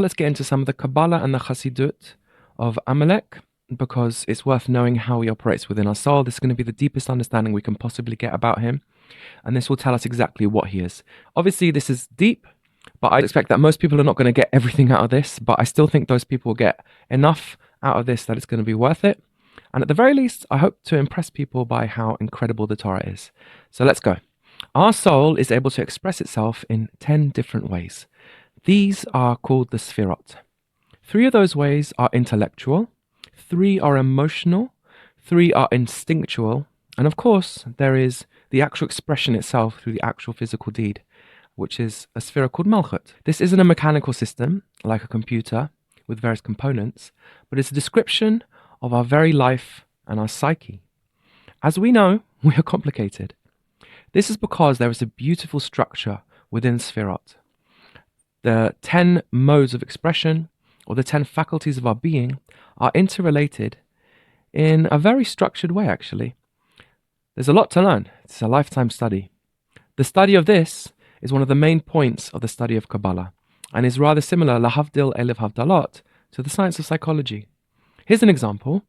Let's get into some of the Kabbalah and the Chassidut of Amalek, because it's worth knowing how he operates within our soul. This is going to be the deepest understanding we can possibly get about him, and this will tell us exactly what he is. Obviously, this is deep, but I expect that most people are not going to get everything out of this, but I still think those people will get enough out of this that it's going to be worth it. And at the very least, I hope to impress people by how incredible the Torah is. So let's go. Our soul is able to express itself in 10 different ways. These are called the Sfirot. 3 of those ways are intellectual, 3 are emotional, 3 are instinctual, and of course, there is the actual expression itself through the actual physical deed, which is a sphere called Malchut. This isn't a mechanical system, like a computer, with various components, but it's a description of our very life and our psyche. As we know, we are complicated. This is because there is a beautiful structure within Sfirot. The 10 modes of expression, or the 10 faculties of our being, are interrelated in a very structured way, actually. There's a lot to learn. It's a lifetime study. The study of this is one of the main points of the study of Kabbalah, and is rather similar, lahavdil elev havdalot, to the science of psychology. Here's an example.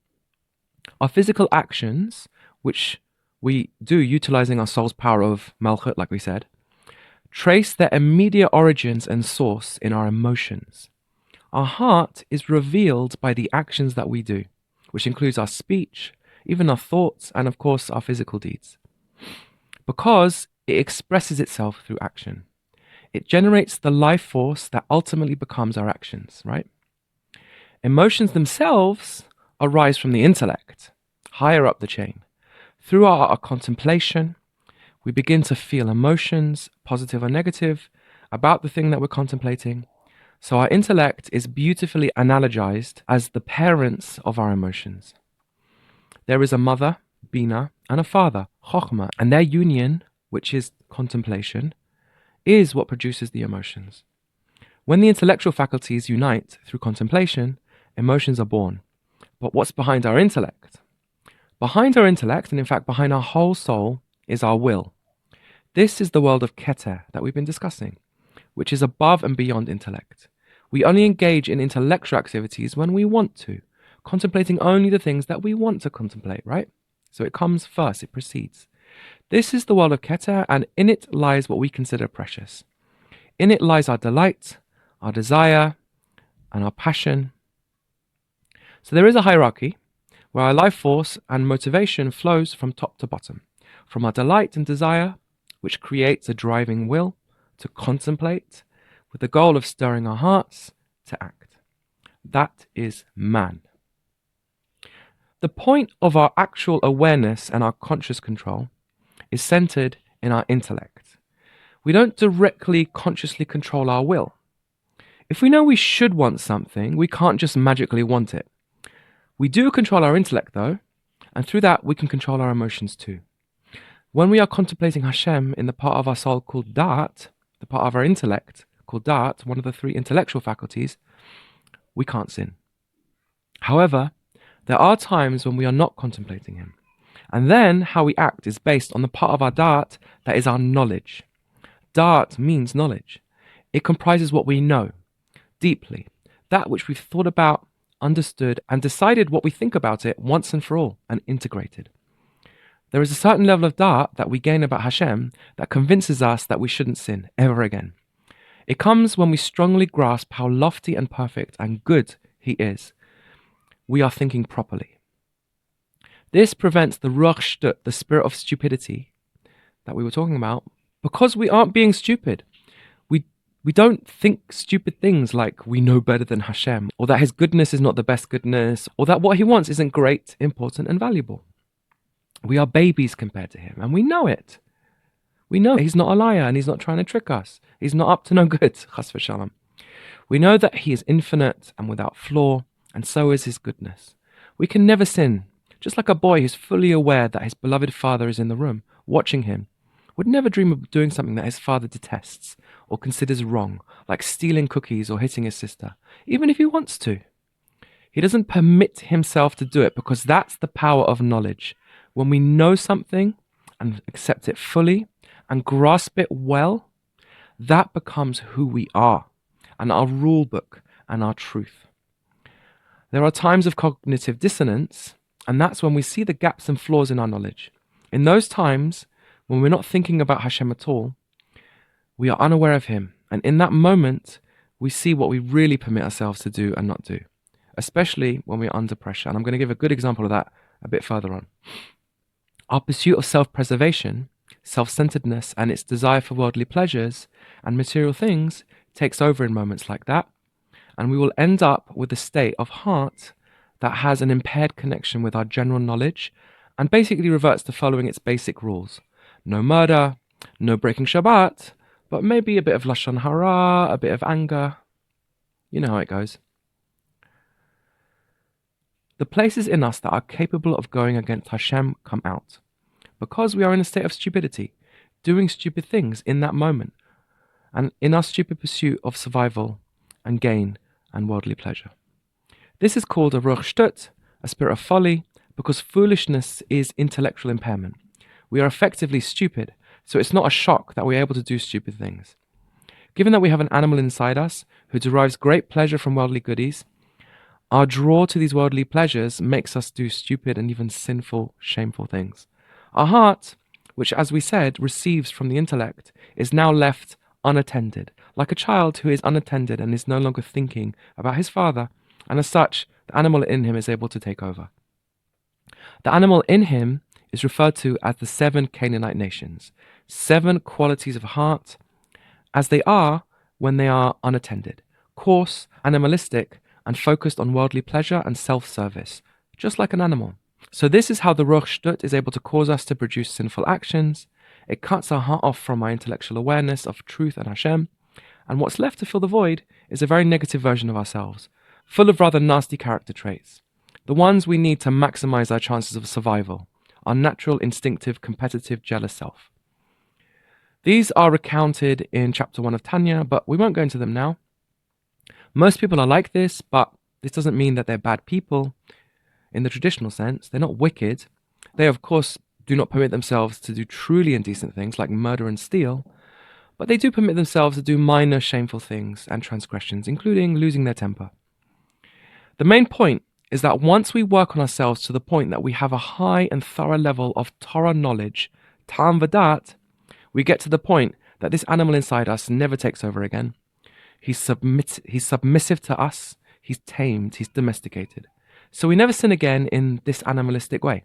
Our physical actions, which we do utilizing our soul's power of Malchut, like we said, trace their immediate origins and source in our emotions. Our heart is revealed by the actions that we do, which includes our speech, even our thoughts, and of course our physical deeds. Because it expresses itself through action. It generates the life force that ultimately becomes our actions, right? Emotions themselves arise from the intellect, higher up the chain. Through our contemplation, we begin to feel emotions, positive or negative, about the thing that we're contemplating. So our intellect is beautifully analogized as the parents of our emotions. There is a mother, Bina, and a father, Chokhmah, and their union, which is contemplation, is what produces the emotions. When the intellectual faculties unite through contemplation, emotions are born. But what's behind our intellect? Behind our intellect, and in fact behind our whole soul, is our will. This is the world of Keter that we've been discussing, which is above and beyond intellect. We only engage in intellectual activities when we want to, contemplating only the things that we want to contemplate, right? So it comes first, it precedes. This is the world of Keter, and in it lies what we consider precious. In it lies our delight, our desire, and our passion. So there is a hierarchy where our life force and motivation flows from top to bottom, from our delight and desire, which creates a driving will to contemplate, with the goal of stirring our hearts to act. That is man. The point of our actual awareness and our conscious control is centered in our intellect. We don't directly consciously control our will. If we know we should want something, we can't just magically want it. We do control our intellect though, and through that we can control our emotions too. When we are contemplating Hashem in the part of our soul called Da'at, the part of our intellect called Da'at, one of the 3 intellectual faculties, we can't sin. However, there are times when we are not contemplating him. And then how we act is based on the part of our Da'at that is our knowledge. Da'at means knowledge. It comprises what we know deeply, that which we've thought about, understood, and decided what we think about it once and for all, and integrated. There is a certain level of Da'at that we gain about Hashem that convinces us that we shouldn't sin ever again. It comes when we strongly grasp how lofty and perfect and good he is. We are thinking properly. This prevents the Ruach Shtut, the spirit of stupidity that we were talking about, because we aren't being stupid. We don't think stupid things like we know better than Hashem, or that his goodness is not the best goodness, or that what he wants isn't great, important, and valuable. We are babies compared to him, and we know it. We know he's not a liar, and he's not trying to trick us. He's not up to no good, chas v'shalom. We know that he is infinite and without flaw, and so is his goodness. We can never sin, just like a boy who's fully aware that his beloved father is in the room, watching him, would never dream of doing something that his father detests or considers wrong, like stealing cookies or hitting his sister, even if he wants to. He doesn't permit himself to do it because that's the power of knowledge. When we know something and accept it fully and grasp it well, that becomes who we are and our rule book and our truth. There are times of cognitive dissonance, and that's when we see the gaps and flaws in our knowledge. In those times, when we're not thinking about Hashem at all, we are unaware of Him, and in that moment, we see what we really permit ourselves to do and not do, especially when we're under pressure. And I'm going to give a good example of that a bit further on. Our pursuit of self-preservation, self-centeredness, and its desire for worldly pleasures and material things takes over in moments like that, and we will end up with a state of heart that has an impaired connection with our general knowledge and basically reverts to following its basic rules. No murder, no breaking Shabbat, but maybe a bit of Lashon Hara, a bit of anger. You know how it goes. The places in us that are capable of going against Hashem come out, because we are in a state of stupidity, doing stupid things in that moment, and in our stupid pursuit of survival and gain and worldly pleasure. This is called a ruach shtut, a spirit of folly, because foolishness is intellectual impairment. We are effectively stupid, so it's not a shock that we're able to do stupid things. Given that we have an animal inside us who derives great pleasure from worldly goodies, our draw to these worldly pleasures makes us do stupid and even sinful, shameful things. Our heart, which, as we said, receives from the intellect, is now left unattended, like a child who is unattended and is no longer thinking about his father, and as such, the animal in him is able to take over. The animal in him is referred to as the 7 Canaanite nations, 7 qualities of heart, as they are when they are unattended, coarse, animalistic, and focused on worldly pleasure and self-service, just like an animal. So this is how the ruach shtut is able to cause us to produce sinful actions. It cuts our heart off from our intellectual awareness of truth and Hashem, and what's left to fill the void is a very negative version of ourselves, full of rather nasty character traits, the ones we need to maximize our chances of survival, our natural, instinctive, competitive, jealous self. These are recounted in chapter 1 of Tanya, but we won't go into them now. Most people are like this, but this doesn't mean that they're bad people in the traditional sense. They're not wicked. They, of course, do not permit themselves to do truly indecent things like murder and steal, but they do permit themselves to do minor shameful things and transgressions, including losing their temper. The main point is that once we work on ourselves to the point that we have a high and thorough level of Torah knowledge, Tam V'dat, we get to the point that this animal inside us never takes over again. He's submissive to us, he's tamed, he's domesticated. So we never sin again in this animalistic way.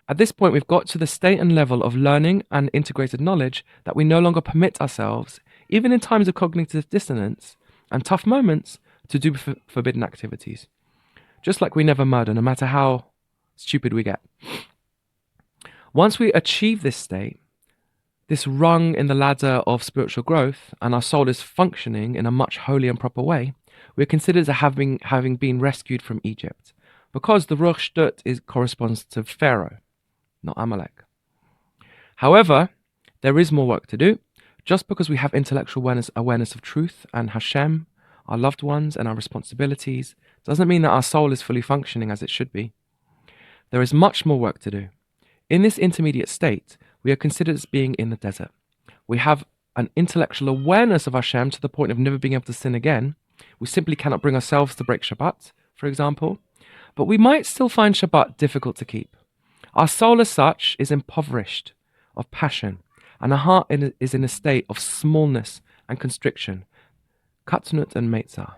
At this point, we've got to the state and level of learning and integrated knowledge that we no longer permit ourselves, even in times of cognitive dissonance and tough moments, to do forbidden activities. Just like we never murder, no matter how stupid we get. Once we achieve this state, this rung in the ladder of spiritual growth, and our soul is functioning in a much holy and proper way, we're considered as having been rescued from Egypt, because the ruach shtut corresponds to Pharaoh, not Amalek. However, there is more work to do. Just because we have intellectual awareness of truth and Hashem, our loved ones, and our responsibilities, doesn't mean that our soul is fully functioning as it should be. There is much more work to do. In this intermediate state, we are considered as being in the desert. We have an intellectual awareness of Hashem to the point of never being able to sin again. We simply cannot bring ourselves to break Shabbat, for example, but we might still find Shabbat difficult to keep. Our soul as such is impoverished of passion, and our heart is in a state of smallness and constriction, katnut and meitzah.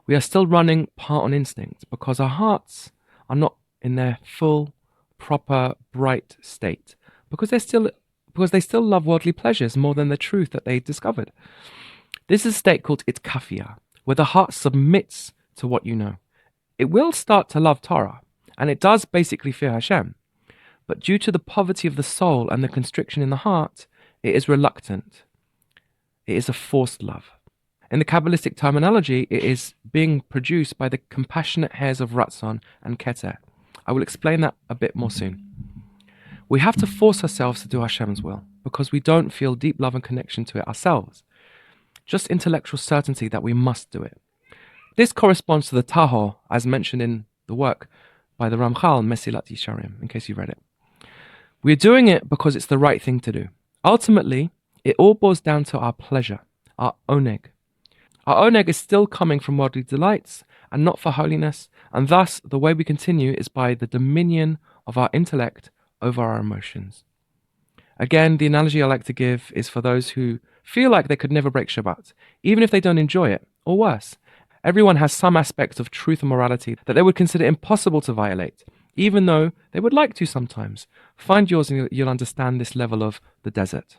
We are still running part on instinct because our hearts are not in their full, proper, bright state, because they still love worldly pleasures more than the truth that they discovered. This is a state called itkafia, where the heart submits to what you know. It will start to love Torah, and it does basically fear Hashem, but due to the poverty of the soul and the constriction in the heart, it is reluctant. It is a forced love. In the Kabbalistic terminology, it is being produced by the compassionate hairs of Ratzon and Keter. I will explain that a bit more soon. We have to force ourselves to do Hashem's will, because we don't feel deep love and connection to it ourselves. Just intellectual certainty that we must do it. This corresponds to the Tahor, as mentioned in the work by the Ramchal, Mesilat Yesharim, in case you read it. We're doing it because it's the right thing to do. Ultimately, it all boils down to our pleasure, our oneg. Our oneg is still coming from worldly delights and not for holiness, and thus the way we continue is by the dominion of our intellect over our emotions. Again, the analogy I like to give is for those who feel like they could never break Shabbat, even if they don't enjoy it, or worse. Everyone has some aspects of truth and morality that they would consider impossible to violate, even though they would like to sometimes. Find yours and you'll understand this level of the desert.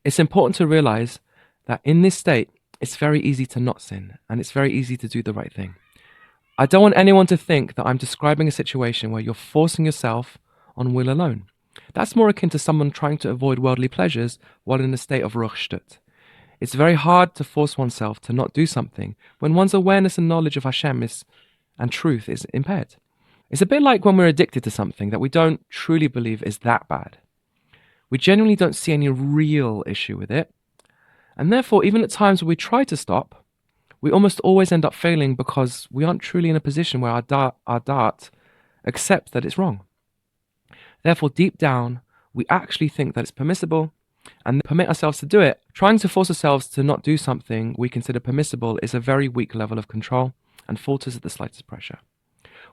It's important to realize that in this state, it's very easy to not sin, and it's very easy to do the right thing. I don't want anyone to think that I'm describing a situation where you're forcing yourself on will alone. That's more akin to someone trying to avoid worldly pleasures while in a state of ruchshtut. It's very hard to force oneself to not do something when one's awareness and knowledge of Hashem and truth is impaired. It's a bit like when we're addicted to something that we don't truly believe is that bad. We genuinely don't see any real issue with it, and therefore even at times when we try to stop, we almost always end up failing because we aren't truly in a position where our dart accepts that it's wrong. Therefore, deep down, we actually think that it's permissible and permit ourselves to do it. Trying to force ourselves to not do something we consider permissible is a very weak level of control and falters at the slightest pressure.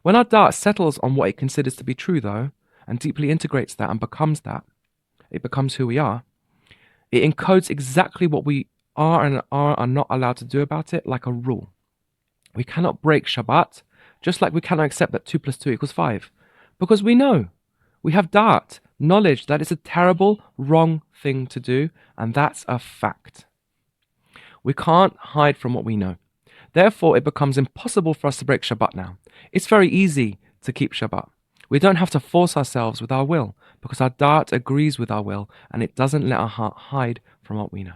When our dart settles on what it considers to be true, though, and deeply integrates that and becomes that, it becomes who we are, it encodes exactly what we are and are not allowed to do about it like a rule. We cannot break Shabbat, just like we cannot accept that 2 + 2 = 5, because we know. We have dart, knowledge that it's a terrible, wrong thing to do, and that's a fact. We can't hide from what we know. Therefore, it becomes impossible for us to break Shabbat now. It's very easy to keep Shabbat. We don't have to force ourselves with our will, because our dart agrees with our will, and it doesn't let our heart hide from what we know.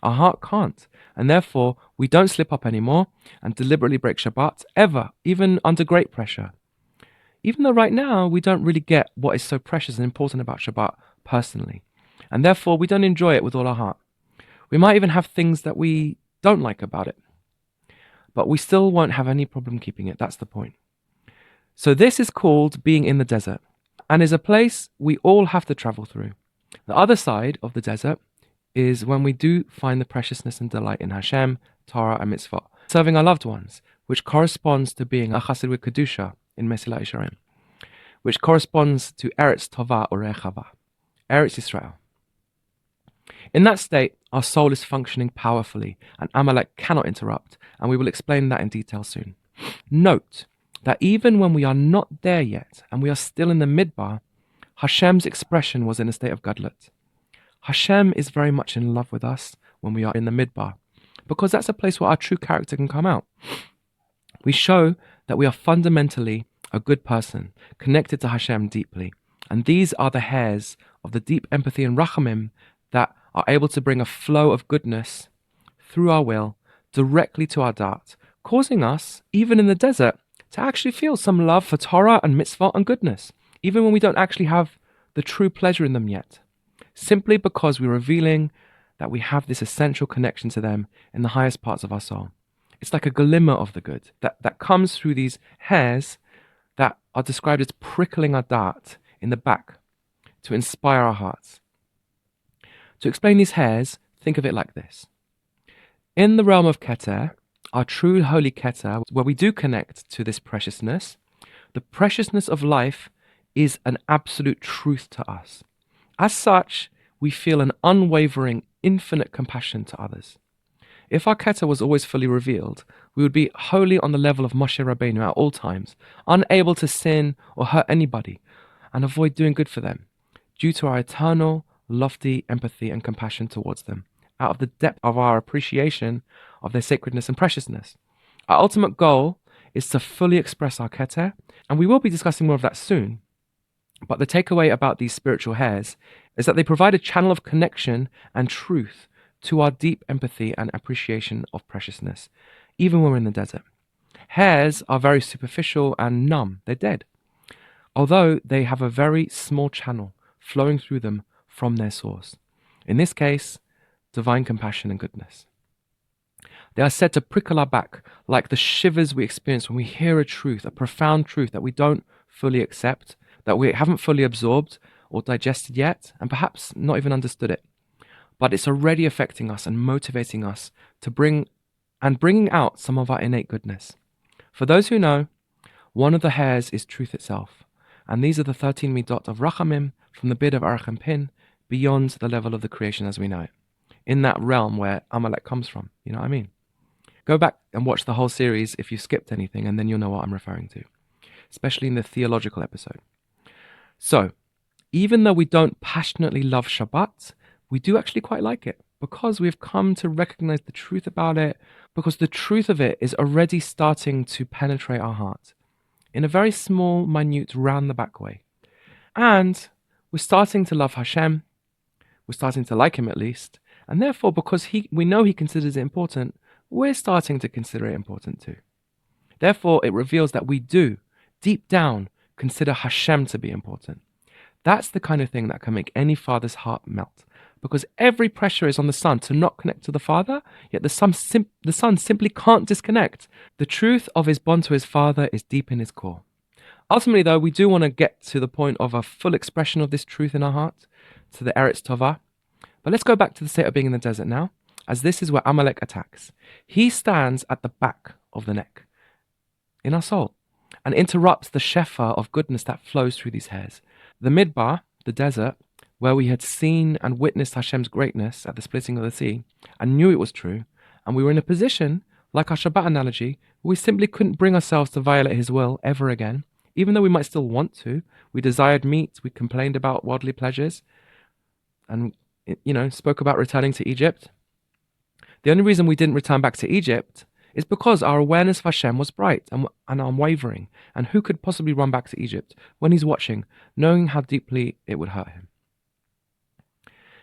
Our heart can't, and therefore we don't slip up anymore and deliberately break Shabbat, ever, even under great pressure. Even though right now we don't really get what is so precious and important about Shabbat personally, and therefore we don't enjoy it with all our heart. We might even have things that we don't like about it, but we still won't have any problem keeping it. That's the point. So this is called being in the desert, and is a place we all have to travel through. The other side of the desert is when we do find the preciousness and delight in Hashem, Torah, and mitzvot, serving our loved ones, which corresponds to being a chassid with kedusha in Mesilat Yesharim, which corresponds to Eretz Tova or Rechava, Eretz Yisrael. In that state, our soul is functioning powerfully, and Amalek cannot interrupt, and we will explain that in detail soon. Note that even when we are not there yet, and we are still in the midbar, Hashem's expression was in a state of gadlut. Hashem is very much in love with us when we are in the midbar, because that's a place where our true character can come out. We show that we are fundamentally a good person, connected to Hashem deeply, and these are the hairs of the deep empathy and rachamim that are able to bring a flow of goodness through our will directly to our dart, causing us, even in the desert, to actually feel some love for Torah and mitzvah and goodness, even when we don't actually have the true pleasure in them yet, simply because we're revealing that we have this essential connection to them in the highest parts of our soul. It's like a glimmer of the good that comes through these hairs that are described as prickling our dart in the back to inspire our hearts. To explain these hairs, think of it like this. In the realm of Keter, our true holy Keter, where we do connect to this preciousness, the preciousness of life is an absolute truth to us. As such, we feel an unwavering, infinite compassion to others. If our Keter was always fully revealed, we would be wholly on the level of Moshe Rabbeinu at all times, unable to sin or hurt anybody, and avoid doing good for them, due to our eternal, lofty empathy and compassion towards them, out of the depth of our appreciation of their sacredness and preciousness. Our ultimate goal is to fully express our Keter, and we will be discussing more of that soon. But the takeaway about these spiritual hairs is that they provide a channel of connection and truth to our deep empathy and appreciation of preciousness, even when we're in the desert. Hairs are very superficial and numb, they're dead, although they have a very small channel flowing through them from their source. In this case, divine compassion and goodness. They are said to prickle our back like the shivers we experience when we hear a truth, a profound truth that we don't fully accept, that we haven't fully absorbed or digested yet, and perhaps not even understood it. but it's already affecting us and motivating us to bringing out some of our innate goodness. For those who know, one of the hairs is truth itself, and these are the 13 midot of Rachamim from the bid of Arach Pin beyond the level of the creation as we know it, in that realm where Amalek comes from. You know what I mean? Go back and watch the whole series if you skipped anything, and then you'll know what I'm referring to, especially in the theological episode. So, even though we don't passionately love Shabbat, we do actually quite like it because we've come to recognize the truth about it, because the truth of it is already starting to penetrate our heart in a very small, minute, round-the-back way. And we're starting to love Hashem, we're starting to like him at least, and therefore, because we know he considers it important, we're starting to consider it important too. Therefore, it reveals that we do, deep down, consider Hashem to be important. That's the kind of thing that can make any father's heart melt, because every pressure is on the son to not connect to the father, yet the son simply can't disconnect. The truth of his bond to his father is deep in his core. Ultimately, though, we do want to get to the point of a full expression of this truth in our heart, to the Eretz Tovah. But let's go back to the state of being in the desert now, as this is where Amalek attacks. He stands at the back of the neck, in our soul, and interrupts the shefa of goodness that flows through these hairs. The Midbar, the desert, where we had seen and witnessed Hashem's greatness at the splitting of the sea, and knew it was true, and we were in a position, like our Shabbat analogy, where we simply couldn't bring ourselves to violate his will ever again, even though we might still want to. We desired meat, we complained about worldly pleasures, and spoke about returning to Egypt. The only reason we didn't return back to Egypt is because our awareness of Hashem was bright and unwavering, and who could possibly run back to Egypt when he's watching, knowing how deeply it would hurt him?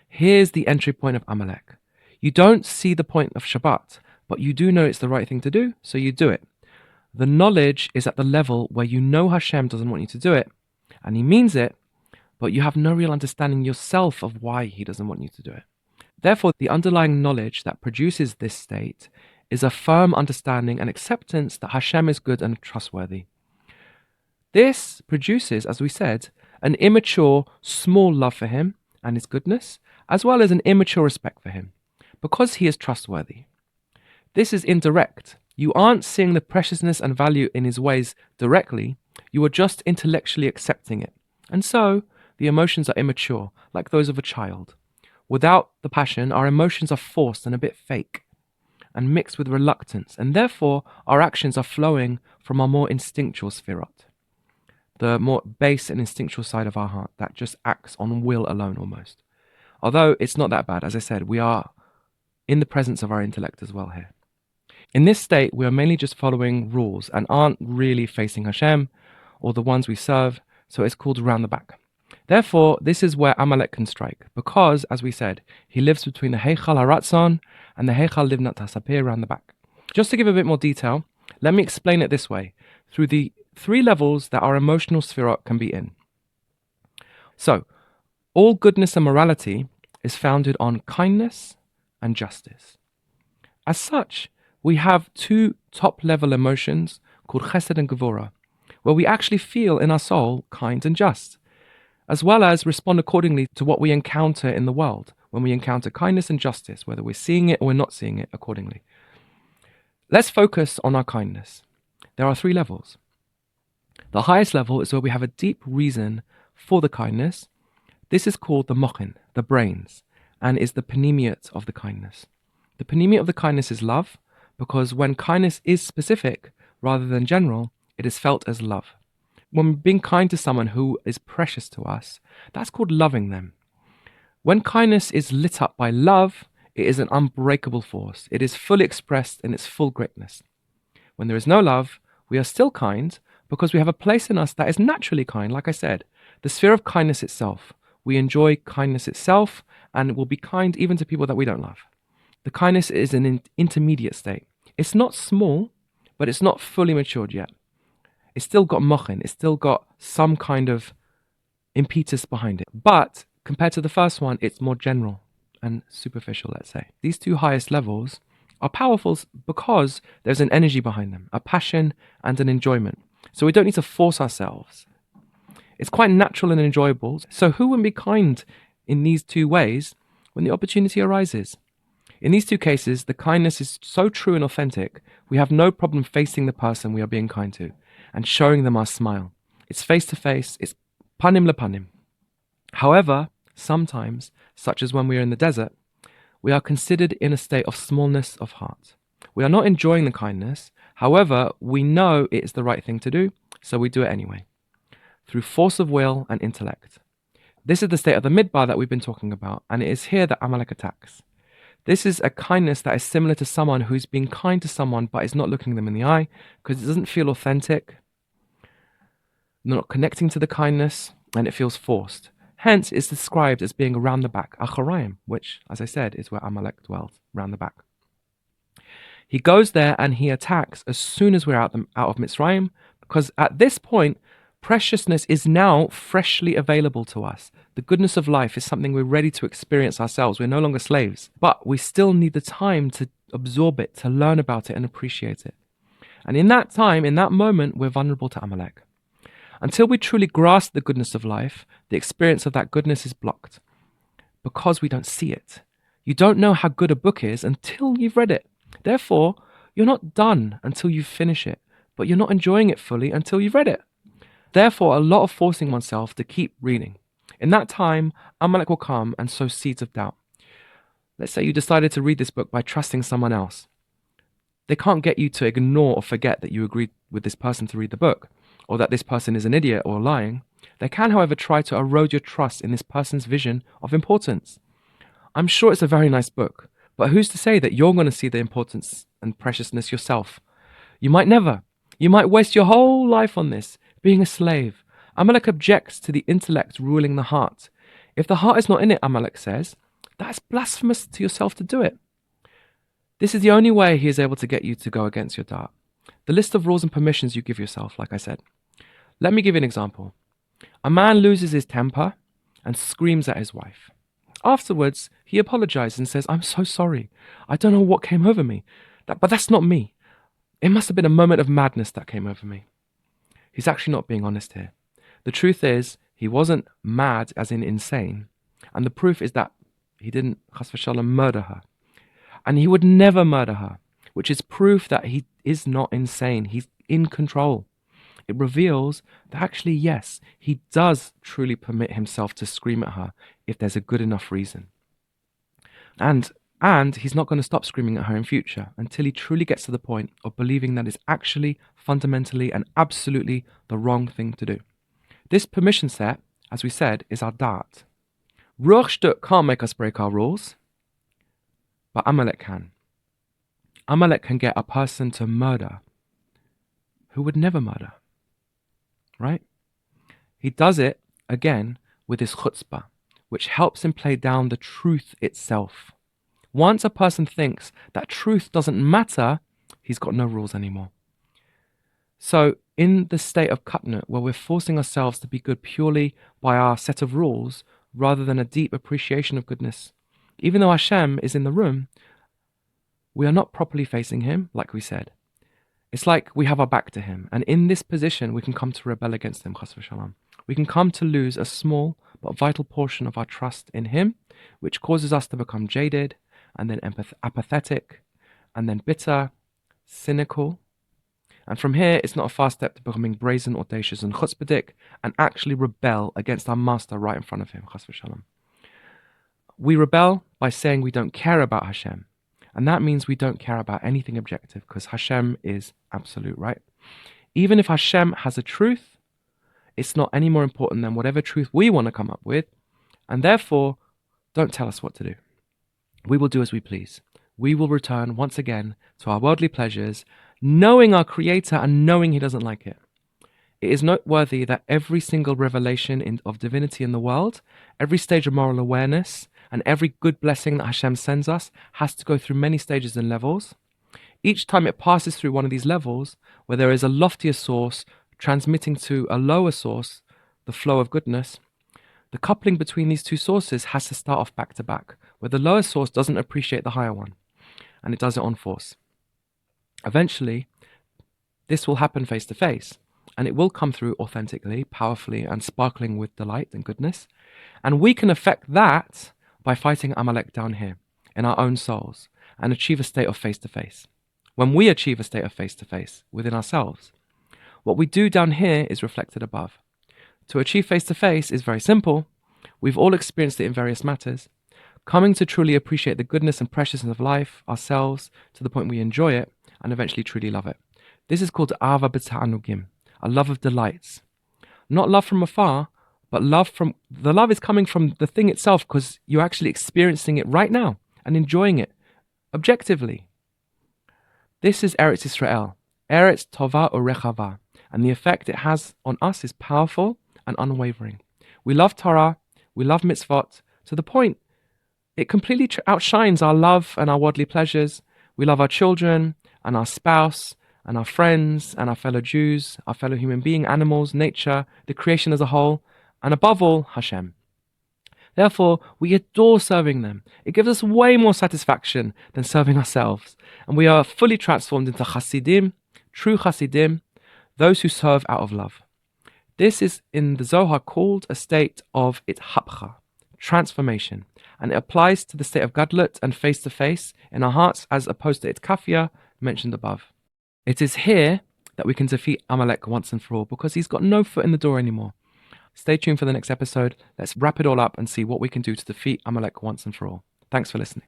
Here's the entry point of Amalek. You don't see the point of Shabbat, but you do know it's the right thing to do, so you do it. The knowledge is at the level where you know Hashem doesn't want you to do it, and he means it, but you have no real understanding yourself of why he doesn't want you to do it. Therefore, the underlying knowledge that produces this state is a firm understanding and acceptance that Hashem is good and trustworthy. This produces, as we said, an immature, small love for him and his goodness, as well as an immature respect for him, because he is trustworthy. This is indirect. You aren't seeing the preciousness and value in his ways directly, you are just intellectually accepting it. And so, the emotions are immature, like those of a child. Without the passion, our emotions are forced and a bit fake, and mixed with reluctance, and therefore our actions are flowing from our more instinctual sphirot, the more base and instinctual side of our heart that just acts on will alone almost. Although it's not that bad, as I said, we are in the presence of our intellect as well here. In this state, we are mainly just following rules and aren't really facing Hashem or the ones we serve, so it's called round the back. Therefore, this is where Amalek can strike, because, as we said, he lives between the Heichal Haratzon and the Heichal Livnat HaSapir around the back. Just to give a bit more detail, let me explain it this way, through the 3 levels that our emotional sphirot can be in. So, all goodness and morality is founded on kindness and justice. As such, we have 2 top-level emotions called chesed and gevura, where we actually feel in our soul kind and just, as well as respond accordingly to what we encounter in the world, when we encounter kindness and justice, whether we're seeing it or we're not seeing it accordingly. Let's focus on our kindness. There are 3 levels. The highest level is where we have a deep reason for the kindness. This is called the mochin, the brains, and is the panemiut of the kindness. The panemiut of the kindness is love, because when kindness is specific rather than general, it is felt as love. When being kind to someone who is precious to us, that's called loving them. When kindness is lit up by love, it is an unbreakable force. It is fully expressed in its full greatness. When there is no love, we are still kind because we have a place in us that is naturally kind, like I said, the sphere of kindness itself. We enjoy kindness itself and will be kind even to people that we don't love. The kindness is an intermediate state. It's not small, but it's not fully matured yet. It's still got mochin, it's still got some kind of impetus behind it. But compared to the first one, it's more general and superficial, let's say. These 2 highest levels are powerful because there's an energy behind them, a passion and an enjoyment. So we don't need to force ourselves. It's quite natural and enjoyable. So who wouldn't be kind in these 2 ways when the opportunity arises. In these two cases, the kindness is so true and authentic, we have no problem facing the person we are being kind to and showing them our smile. It's face to face, it's panim lepanim. However, sometimes, such as when we are in the desert, we are considered in a state of smallness of heart. We are not enjoying the kindness, however, we know it is the right thing to do, so we do it anyway, through force of will and intellect. This is the state of the midbar that we've been talking about, and it is here that Amalek attacks. This is a kindness that is similar to someone who's being kind to someone but is not looking them in the eye because it doesn't feel authentic, not connecting to the kindness, and it feels forced. Hence, it's described as being around the back, Acharayim, which, as I said, is where Amalek dwells, around the back. He goes there and he attacks as soon as we're out of Mitzrayim, because at this point, preciousness is now freshly available to us. The goodness of life is something we're ready to experience ourselves. We're no longer slaves, but we still need the time to absorb it, to learn about it and appreciate it. And in that time, in that moment, we're vulnerable to Amalek. Until we truly grasp the goodness of life, the experience of that goodness is blocked because we don't see it. You don't know how good a book is until you've read it. Therefore, you're not done until you finish it, but you're not enjoying it fully until you've read it. Therefore, a lot of forcing oneself to keep reading. In that time, Amalek will come and sow seeds of doubt. Let's say you decided to read this book by trusting someone else. They can't get you to ignore or forget that you agreed with this person to read the book, or that this person is an idiot or lying. They can, however, try to erode your trust in this person's vision of importance. I'm sure it's a very nice book, but who's to say that you're going to see the importance and preciousness yourself? You might never. You might waste your whole life on this, being a slave. Amalek objects to the intellect ruling the heart. If the heart is not in it, Amalek says, that's blasphemous to yourself to do it. This is the only way he is able to get you to go against your dart. The list of rules and permissions you give yourself, like I said. Let me give you an example. A man loses his temper and screams at his wife. Afterwards, he apologizes and says, I'm so sorry. I don't know what came over me. But that's not me. It must have been a moment of madness that came over me. He's actually not being honest here. The truth is, he wasn't mad as in insane. And the proof is that he didn't, chas v'shalom, murder her. And he would never murder her, which is proof that he is not insane. He's in control. It reveals that actually, yes, he does truly permit himself to scream at her if there's a good enough reason. And he's not going to stop screaming at her in future until he truly gets to the point of believing that is actually fundamentally and absolutely the wrong thing to do. This permission set, as we said, is our dart. Ruach Shtuk can't make us break our rules, but Amalek can. Amalek can get a person to murder who would never murder, right? He does it, again, with his chutzpah, which helps him play down the truth itself. Once a person thinks that truth doesn't matter, he's got no rules anymore. So, in the state of katnut, where we're forcing ourselves to be good purely by our set of rules, rather than a deep appreciation of goodness, even though Hashem is in the room, we are not properly facing him, like we said. It's like we have our back to him, and in this position, we can come to rebel against him, chas v'shalom. We can come to lose a small but vital portion of our trust in him, which causes us to become jaded, and then apathetic, and then bitter, cynical. And from here, it's not a fast step to becoming brazen, audacious, and chutzpahdik, and actually rebel against our master right in front of him, chas v'shalom. We rebel by saying we don't care about Hashem. And that means we don't care about anything objective because Hashem is absolute, right? Even if Hashem has a truth, it's not any more important than whatever truth we want to come up with. And therefore, don't tell us what to do. We will do as we please. We will return once again to our worldly pleasures, knowing our Creator and knowing He doesn't like it. It is noteworthy that every single revelation of divinity in the world, every stage of moral awareness, and every good blessing that Hashem sends us has to go through many stages and levels. Each time it passes through one of these levels, where there is a loftier source transmitting to a lower source the flow of goodness, the coupling between these two sources has to start off back to back, where the lower source doesn't appreciate the higher one, and it does it on force. Eventually, this will happen face to face, and it will come through authentically, powerfully, and sparkling with delight and goodness, and we can affect that by fighting Amalek down here in our own souls and achieve a state of face-to-face. When we achieve a state of face-to-face within ourselves, what we do down here is reflected above. To achieve face-to-face is very simple. We've all experienced it in various matters. Coming to truly appreciate the goodness and preciousness of life, ourselves, to the point we enjoy it and eventually truly love it. This is called Ahava b'ta'anugim, a love of delights. Not love from afar, but the love is coming from the thing itself because you're actually experiencing it right now and enjoying it objectively. This is Eretz Yisrael, Eretz Tova Urechava, and the effect it has on us is powerful and unwavering. We love Torah, we love mitzvot, to the point it completely outshines our love and our worldly pleasures. We love our children and our spouse and our friends and our fellow Jews, our fellow human being, animals, nature, the creation as a whole, and above all, Hashem. Therefore, we adore serving them. It gives us way more satisfaction than serving ourselves. And we are fully transformed into Hasidim, true Hasidim, those who serve out of love. This is in the Zohar called a state of ithapcha, transformation. And it applies to the state of gadlut and face-to-face in our hearts as opposed to itkafia mentioned above. It is here that we can defeat Amalek once and for all because he's got no foot in the door anymore. Stay tuned for the next episode. Let's wrap it all up and see what we can do to defeat Amalek once and for all. Thanks for listening.